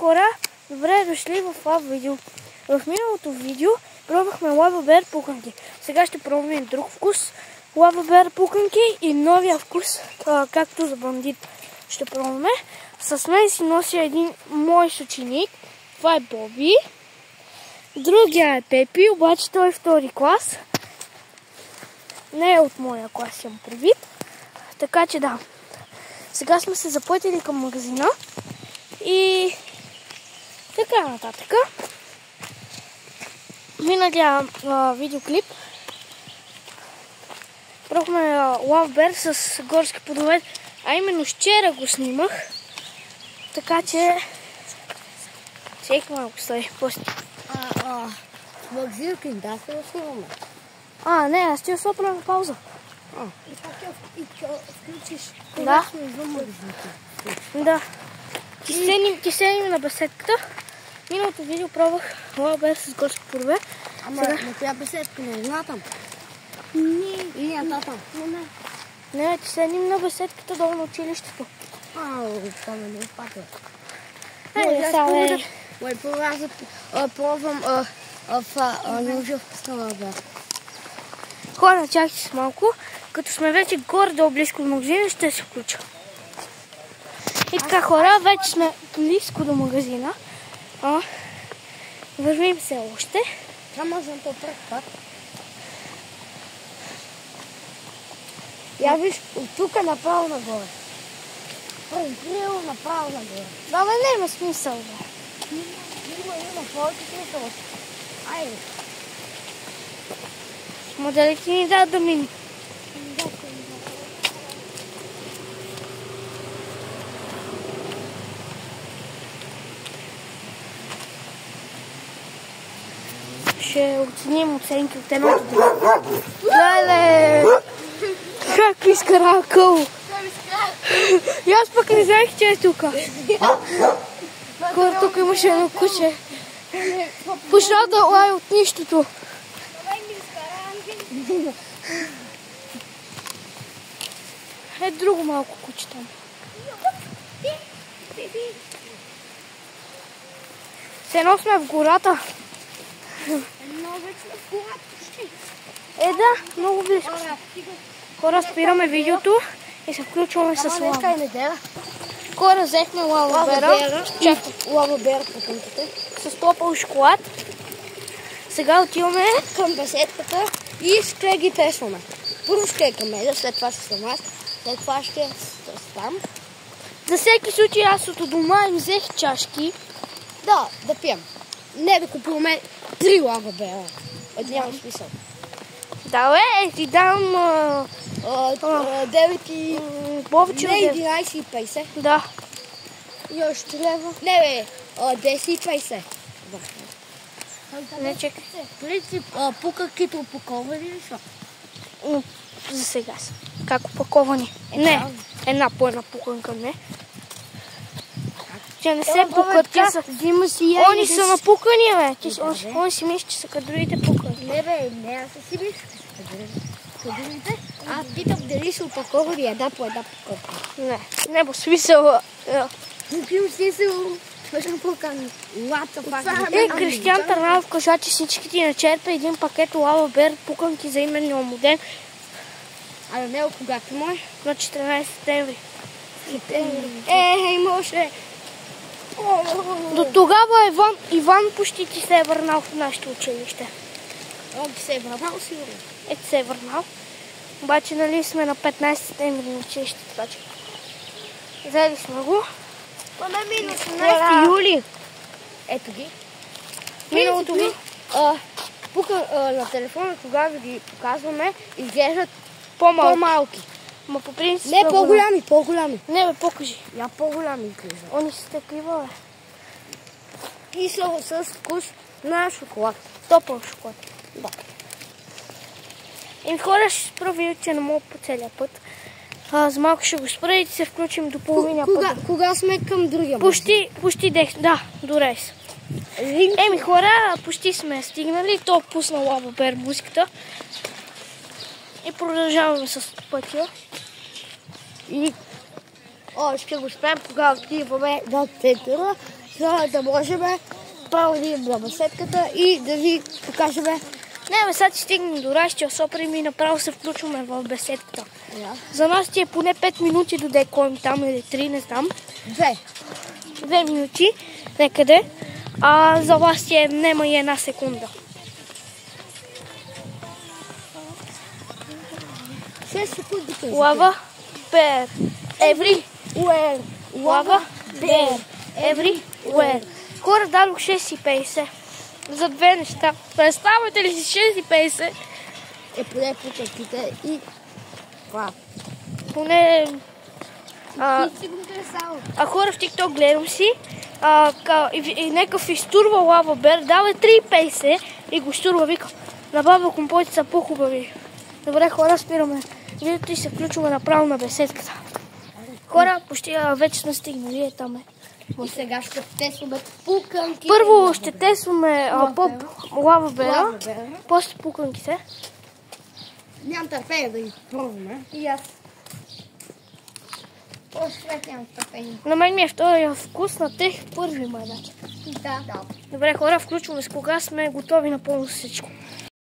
хора, добре дошли в това видео. В миналото видео пробвахме Лава Бер пуканки. Сега ще пробваме друг вкус Лава Бер пуканки и новия вкус, както за бандит. Ще пробваме. С мен си нося един мой съученик. Това е Боби. Другия е Пепи, обаче той е втори клас. Не е от моя клас, имам предвид. Така че да. Сега сме се запътили към магазина. И така нататък. Миналия видеоклип пробвахме Лава Бер с горски плодове, а именно вчера го снимах. Така че чеки малко стой. Магазин да се снимаме. Не, аз ти особена на пауза. И включиш Да. сме извън магазините. Да. Ти седим на беседката. Миналото видео пробвах Лава Бер с горски плодове. Ама на коя беседка? Не една там. И една там. Не, ти седим на беседката долу на училището. Това ме не изпатва. Първо аз пробвам нужда вкус на Лава Бер. Хора, чакайте с малко. Като сме вече горе-долу близко до магазина, ще се включа. И така, хора, вече сме близко до магазина. Вървим се още. Ама за това пръв път. Я виж, от тук направо нагоре. През направо нагоре. Да, бе, не има смисъл, бе. Има, повече смисъл. Айде. Моделите ни дадат да мини. Ще оценим оценки от едното до другото. Леле! Как изкара къл! И аз пък не знаех, че е тук. Хора, тук имаше едно куче. Почна да лая от нищото. Е друго малко куче там. Все едно сме в гората. Да, много близко. Хора, спираме видеото и се включваме с Лава. Хора, взехме Лава Бера. Лава Бер пуканките. С топъл шоколад. Сега отиваме Към беседката и ще ги тестваме. Първо ще е камеда, след това ще съм аз, след това ще е там. За всеки случай аз от дома им взех чашки. Да пием. Не да купуваме 3 Лава Бера. Няма смисъл. Да, бе, ти дам 9 и... повече от Не, 9. 11,50. Да. И още лева. Не, бе, 10,50. Не, чекай. Принцип, пуканките опаковани ли са? За сега са. Как опаковани? Не, една по една пуканка, не. Че не се пукат, те са... Они са напукани, бе. Они си мислиш, че са като другите пукани. Не, бе, не, аз си мисля, че са другите. Аз питам дали са опаковани една по една пуканка. Не, по смисъл. Какви смисъл? Точно пукани. Лата пак. Кристиян Търнавов кажа, че всички ти начерпа един пакет Лава Бер пуканки за именно му ден. Не, когато мой? На 14 септември. Може. До тогава Иван почти ти се е върнал в нашето училище. Он ти се е върнал, сигурно. Ето се е върнал. Обаче нали сме на 15 септември на училище, така че. Взели сме го. На 18 юли. Ето ги. Миналото ви. На телефона, когато ги показваме, изглеждат По-малки. по-малки. Ма по принцип... Не, по-голями. Не, бе, покажи. Я по-голями изглеждат. Они са такива, бе. И са с вкус на шоколад. Топъл шоколад. Да. И хора ще спра видео, че не мога по целия път. За малко ще го спра и се включим до половина път. Кога сме към другия Почти 10, да, до рейс. Хора, почти сме стигнали. То пусна Лава Бер музиката. И продължаваме с пътя. И ще го спрем, когато отиваме до центъра. за да можем право да идем на беседката и да ви покажем. Не, сега ти стигнем до Ращия Сопрем и направо се включваме в беседката. Да. За нас ти е поне 5 минути до декоем там или 3, не знам. 2 минути некъде, а за вас ти е нема и 1 секунда. 6 секунди. Lava bear everywhere. Lava bear everywhere. Хора, дадох 6,50 за 2 неща. Представете ли си 6,50? Поне пуканките и това. Поне... си го интересало. А хора в TikTok гледам си и некъв изтурва Lava bear, дава 3,50 и го изтурва, вика. На баба компотите са по-хубави. Добре, хора, спираме видеото и се включваме направо на беседката. Хора, почти вече сме стигнали, там е. И сега ще тестваме пуканки. Първо ще тестваме Lava bear, после пуканките. Нямам търпение да ги пробваме. И аз. После нямам търпение. На мен ми е втория вкус, на тех първи май. Да. Добре, хора, включваме с кога сме готови напълно всичко.